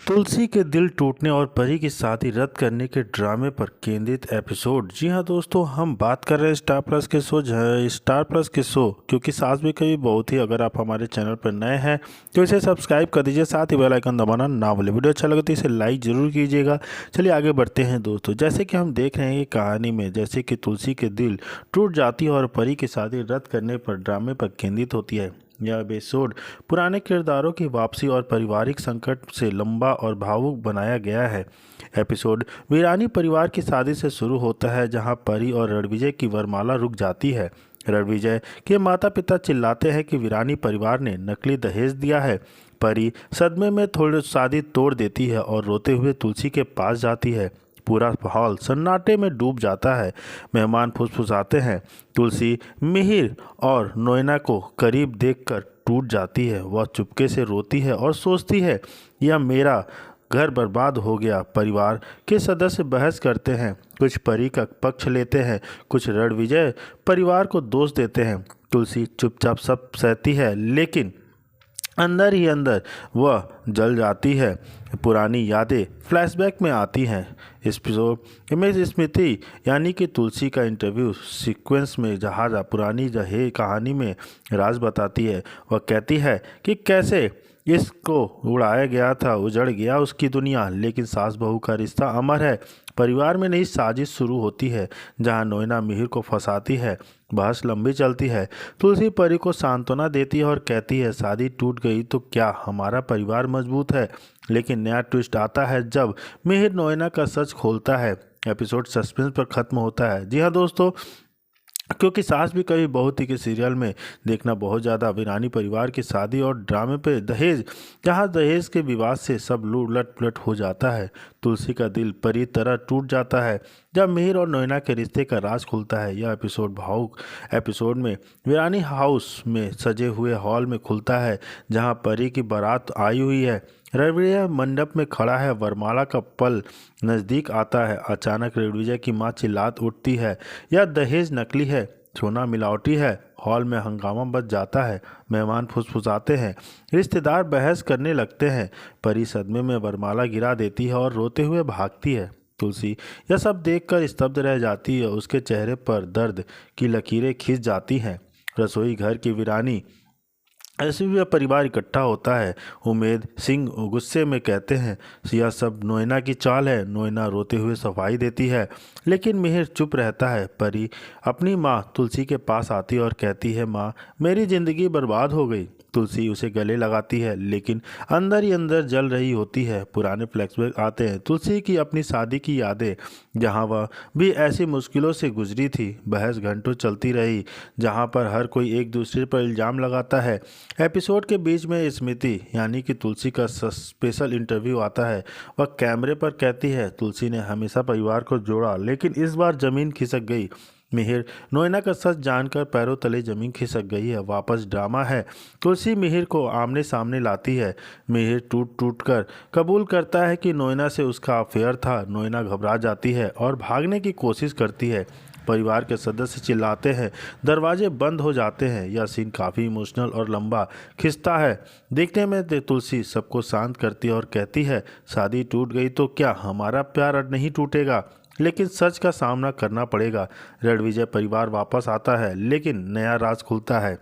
तुलसी के दिल टूटने और परी की शादी रद्द करने के ड्रामे पर केंद्रित एपिसोड। जी हाँ दोस्तों, हम बात कर रहे हैं स्टार प्लस के शो क्योंकि सास भी कभी बहुत ही। अगर आप हमारे चैनल पर नए हैं तो इसे सब्सक्राइब कर दीजिए, साथ ही बेल आइकन दबाना ना भूलें। वीडियो अच्छा लगे तो इसे लाइक ज़रूर कीजिएगा। चलिए आगे बढ़ते हैं दोस्तों। जैसे कि हम देख रहे हैं कि कहानी में जैसे कि तुलसी के दिल टूट जाती है और परी की शादी रद्द करने पर ड्रामे पर केंद्रित होती है। यह एपिसोड पुराने किरदारों की वापसी और पारिवारिक संकट से लंबा और भावुक बनाया गया है। एपिसोड वीरानी परिवार की शादी से शुरू होता है, जहां परी और रणविजय की वरमाला रुक जाती है। रणविजय के माता पिता चिल्लाते हैं कि वीरानी परिवार ने नकली दहेज दिया है। परी सदमे में थोड़ी शादी तोड़ देती है और रोते हुए तुलसी के पास जाती है। पूरा हॉल सन्नाटे में डूब जाता है। मेहमान फुसफुसाते हैं। तुलसी मिहिर और नोएना को करीब देखकर टूट जाती है। वह चुपके से रोती है और सोचती है, यह मेरा घर बर्बाद हो गया। परिवार के सदस्य बहस करते हैं, कुछ परी का पक्ष लेते हैं, कुछ रणविजय परिवार को दोष देते हैं। तुलसी चुपचाप सब सहती है, लेकिन अंदर ही अंदर वह जल जाती है। पुरानी यादें फ्लैशबैक में आती हैं। एपिसोड में स्मृति यानी कि तुलसी का इंटरव्यू सीक्वेंस में जहाजा पुरानी जहे कहानी में राज बताती है। वह कहती है कि कैसे इसको उड़ाया गया था, उजड़ गया उसकी दुनिया, लेकिन सास बहू का रिश्ता अमर है। परिवार में नई साजिश शुरू होती है, जहां नोएना मिहिर को फंसाती है। बहस लंबी चलती है। तुलसी परी को सांत्वना देती है और कहती है, शादी टूट गई तो क्या, हमारा परिवार मजबूत है। लेकिन नया ट्विस्ट आता है जब मिहिर नोएना का सच खोलता है। एपिसोड सस्पेंस पर खत्म होता है। जी हाँ दोस्तों, क्योंकि सास भी कभी बहुत ही के सीरियल में देखना बहुत ज़्यादा वीरानी परिवार की शादी और ड्रामे पे दहेज, जहाँ दहेज के विवाद से सब उलट पुलट हो जाता है। तुलसी का दिल परी तरह टूट जाता है जब मिहिर और नोएना के रिश्ते का राज खुलता है। यह एपिसोड भावुक एपिसोड में वीरानी हाउस में सजे हुए हॉल में खुलता है, जहाँ परी की बारात आई हुई है। रणविजय मंडप में खड़ा है। वरमाला का पल नज़दीक आता है। अचानक रणविजय की मां चिल्लात उठती है, यह दहेज नकली है, सोना मिलावटी है। हॉल में हंगामा बच जाता है। मेहमान फुसफुसाते हैं, रिश्तेदार बहस करने लगते हैं। परी सदमे में वरमाला गिरा देती है और रोते हुए भागती है। तुलसी यह सब देखकर स्तब्ध रह जाती है। उसके चेहरे पर दर्द की लकीरें खिंच जाती हैं। रसोई घर की वीरानी ऐसे भी परिवार इकट्ठा होता है। उमेद सिंह गुस्से में कहते हैं, यह सब नोएना की चाल है। नोएना रोते हुए सफाई देती है, लेकिन मिहिर चुप रहता है। परी अपनी माँ तुलसी के पास आती है और कहती है, माँ मेरी जिंदगी बर्बाद हो गई। तुलसी उसे गले लगाती है, लेकिन अंदर ही अंदर जल रही होती है। पुराने फ्लैशबैक आते हैं। तुलसी की अपनी शादी की यादें, जहां वह भी ऐसी मुश्किलों से गुजरी थी। बहस घंटों चलती रही, जहां पर हर कोई एक दूसरे पर इल्ज़ाम लगाता है। एपिसोड के बीच में स्मृति यानी कि तुलसी का स्पेशल इंटरव्यू आता है। वह कैमरे पर कहती है, तुलसी ने हमेशा परिवार को जोड़ा, लेकिन इस बार ज़मीन खिसक गई। मिहिर नोएना का सच जानकर पैरों तले जमीन खिसक गई है। वापस ड्रामा है। तुलसी मिहिर को आमने सामने लाती है। मिहिर टूट टूट कर कबूल करता है कि नोएना से उसका अफेयर था। नोएना घबरा जाती है और भागने की कोशिश करती है। परिवार के सदस्य चिल्लाते हैं, दरवाजे बंद हो जाते हैं। यह सीन काफ़ी इमोशनल और लंबा खिंचता है। देखने में तुलसी सबको शांत करती है और कहती है, शादी टूट गई तो क्या, हमारा प्यार नहीं टूटेगा, लेकिन सच का सामना करना पड़ेगा। रणविजय परिवार वापस आता है, लेकिन नया राज खुलता है।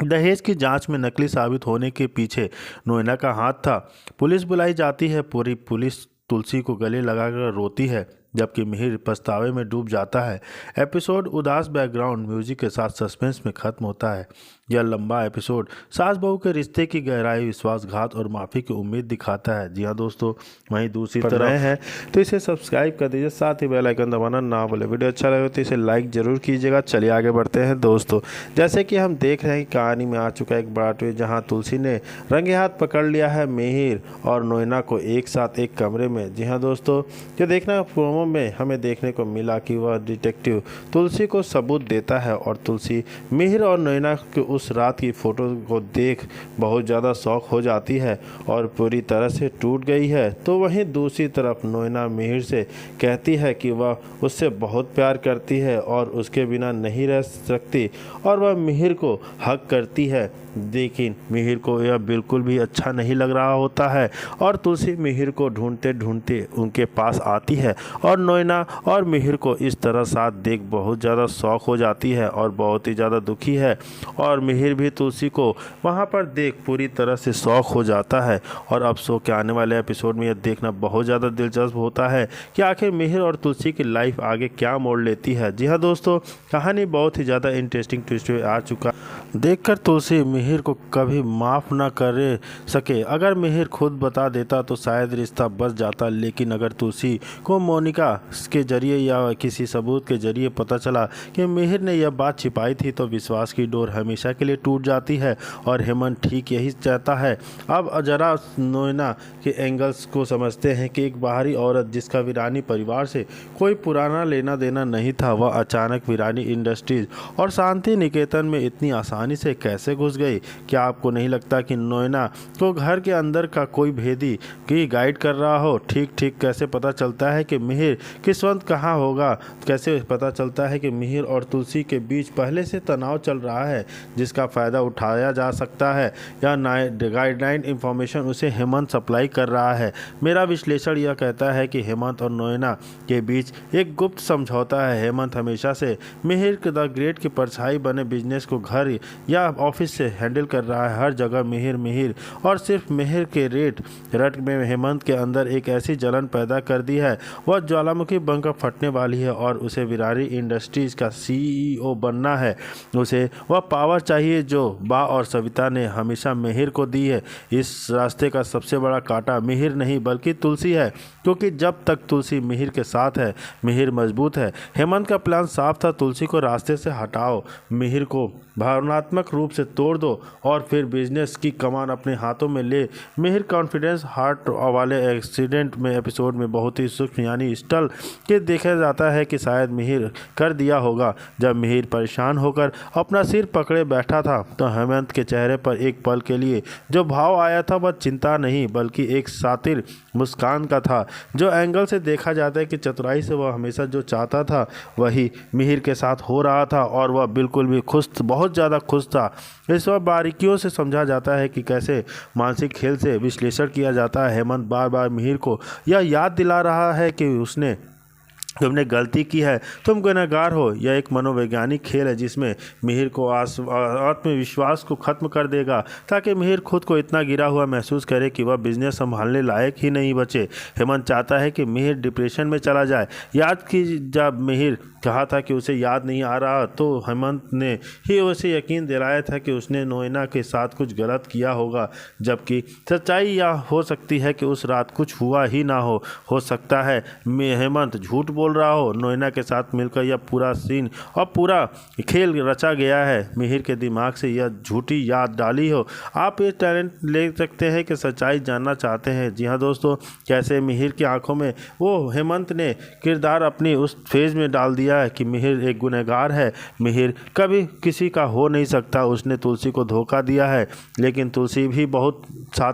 दहेज की जांच में नकली साबित होने के पीछे नोएना का हाथ था। पुलिस बुलाई जाती है। पूरी पुलिस तुलसी को गले लगाकर रोती है, जबकि मिहिर पछतावे में डूब जाता है। एपिसोड उदास बैकग्राउंड म्यूजिक के साथ सस्पेंस में खत्म होता है। यह लंबा एपिसोड सास बहू के रिश्ते की गहराई, विश्वासघात और माफ़ी की उम्मीद दिखाता है। जी हाँ दोस्तों, वहीं दूसरी तरह है तो इसे सब्सक्राइब कर दीजिए, साथ ही बेल आइकन दबाना ना भूलें। वीडियो अच्छा लगे तो इसे लाइक ज़रूर कीजिएगा। चलिए आगे बढ़ते हैं दोस्तों। जैसे कि हम देख रहे हैं, कहानी में आ चुका है एक बड़ा ट्विस्ट, जहाँ तुलसी ने रंगे हाथ पकड़ लिया है मिहिर और नोएना को एक साथ एक कमरे में। जी हाँ दोस्तों, जो देखना प्रोमो में हमें देखने को मिला कि वह डिटेक्टिव तुलसी को सबूत देता है और तुलसी मिहिर और नोएना के उस रात की फ़ोटो को देख बहुत ज़्यादा शौक हो जाती है और पूरी तरह से टूट गई है। तो वहीं दूसरी तरफ नोएना मिहिर से कहती है कि वह उससे बहुत प्यार करती है और उसके बिना नहीं रह सकती, और वह मिहिर को हक करती है। लेकिन मिहिर को यह बिल्कुल भी अच्छा नहीं लग रहा होता है और तुलसी मिहिर को ढूंढते ढूंढते उनके पास आती है और नोएना और मिहिर को इस तरह साथ देख बहुत ज़्यादा शौक हो जाती है और बहुत ही ज़्यादा दुखी है। और मिहिर भी तुलसी को वहाँ पर देख पूरी तरह से शौक हो जाता है। और अब शो के आने वाले एपिसोड में यह देखना बहुत ज़्यादा दिलचस्प होता है कि आखिर मिहिर और तुलसी की लाइफ आगे क्या मोड़ लेती है। जी हाँ दोस्तों, कहानी बहुत ही ज़्यादा इंटरेस्टिंग ट्विस्ट में आ चुका। देखकर तुलसी मिहिर को कभी माफ़ ना कर सके। अगर मिहिर खुद बता देता तो शायद रिश्ता बच जाता, लेकिन अगर तुलसी को मोनिका के जरिए या किसी सबूत के जरिए पता चला कि मिहिर ने यह बात छिपाई थी तो विश्वास की डोर हमेशा के लिए टूट जाती है। और हेमंत ठीक यही चाहता है। अब जरा नोएना के एंगल्स को समझते हैं कि एक बाहरी औरत जिसका वीरानी परिवार से कोई पुराना लेना देना नहीं था, वह अचानक वीरानी इंडस्ट्रीज और शांति निकेतन में इतनी आसानी से कैसे घुस गई। क्या आपको नहीं लगता कि नोएना को घर के अंदर का कोई भेदी की गाइड कर रहा हो? ठीक कैसे पता चलता है कि मिहिर किस्मत कहाँ होगा? कैसे पता चलता है कि मिहिर और तुलसी के बीच पहले से तनाव चल रहा है जिसका फ़ायदा उठाया जा सकता है, या गाइडलाइन इंफॉर्मेशन उसे हेमंत सप्लाई कर रहा है? मेरा विश्लेषण यह कहता है कि हेमंत और नोएना के बीच एक गुप्त समझौता है। हेमंत हमेशा से मिहिर द ग्रेट की परछाई बने बिजनेस को घर या ऑफिस से हैंडल कर रहा है। हर जगह मिहिर और सिर्फ मिहिर के रट में हेमंत के अंदर एक ऐसी जलन पैदा कर दी है, वह ज्वालामुखी बनकर फटने वाली है और उसे वीरानी इंडस्ट्रीज का CEO बनना है। उसे वह पावर चाहिए जो बा और सविता ने हमेशा मिहिर को दी है। इस रास्ते का सबसे बड़ा कांटा मिहिर नहीं बल्कि तुलसी है, क्योंकि जब तक तुलसी मिहिर के साथ है मिहिर मजबूत है। हेमंत का प्लान साफ था, तुलसी को रास्ते से हटाओ, मिहिर को भावनात्मक रूप से तोड़ दो और फिर बिजनेस की कमान अपने हाथों में ले। मिहिर कॉन्फिडेंस हार्ट वाले एक्सीडेंट में एपिसोड में बहुत ही सूक्ष्म यानी स्टल के देखा जाता है कि शायद मिहिर कर दिया होगा। जब मिहिर परेशान होकर अपना सिर पकड़े बैठा था तो हेमंत के चेहरे पर एक पल के लिए जो भाव आया था वह चिंता नहीं बल्कि एक सातिर मुस्कान का था। जो एंगल से देखा जाता है कि चतुराई से वह हमेशा जो चाहता था वही मिहिर के साथ हो रहा था और वह बिल्कुल भी खुश, बहुत ज़्यादा खुश था। इस वह बारीकियों से समझा जाता है कि कैसे मानसिक खेल से विश्लेषण किया जाता है। हेमंत बार बार मिहिर को यह याद दिला रहा है कि तुमने गलती की है, तुम गुनहगार हो। यह एक मनोवैज्ञानिक खेल है जिसमें मिहिर को आत्मविश्वास को खत्म कर देगा ताकि मिहिर खुद को इतना गिरा हुआ महसूस करे कि वह बिजनेस संभालने लायक ही नहीं बचे। हेमंत चाहता है कि मिहिर डिप्रेशन में चला जाए। जब मिहिर कहा था कि उसे याद नहीं आ रहा तो हेमंत ने ही उसे यकीन दिलाया था कि उसने नोएना के साथ कुछ गलत किया होगा, जबकि सच्चाई यह हो सकती है कि उस रात कुछ हुआ ही ना हो सकता है हेमंत झूठ बोल रहा हो। नोएना के साथ मिलकर यह पूरा सीन और पूरा खेल रचा गया है। मिहिर के दिमाग से यह झूठी याद डाली हो। आप ये टैलेंट ले सकते हैं कि सच्चाई जानना चाहते हैं। जी हाँ दोस्तों, कैसे मिहिर की आंखों में वो हेमंत ने किरदार अपनी उस फेज में डाल दिया है कि मिहिर एक गुनहगार है। मिहिर कभी किसी का हो नहीं सकता। उसने तुलसी को धोखा दिया है, लेकिन तुलसी भी बहुत साथी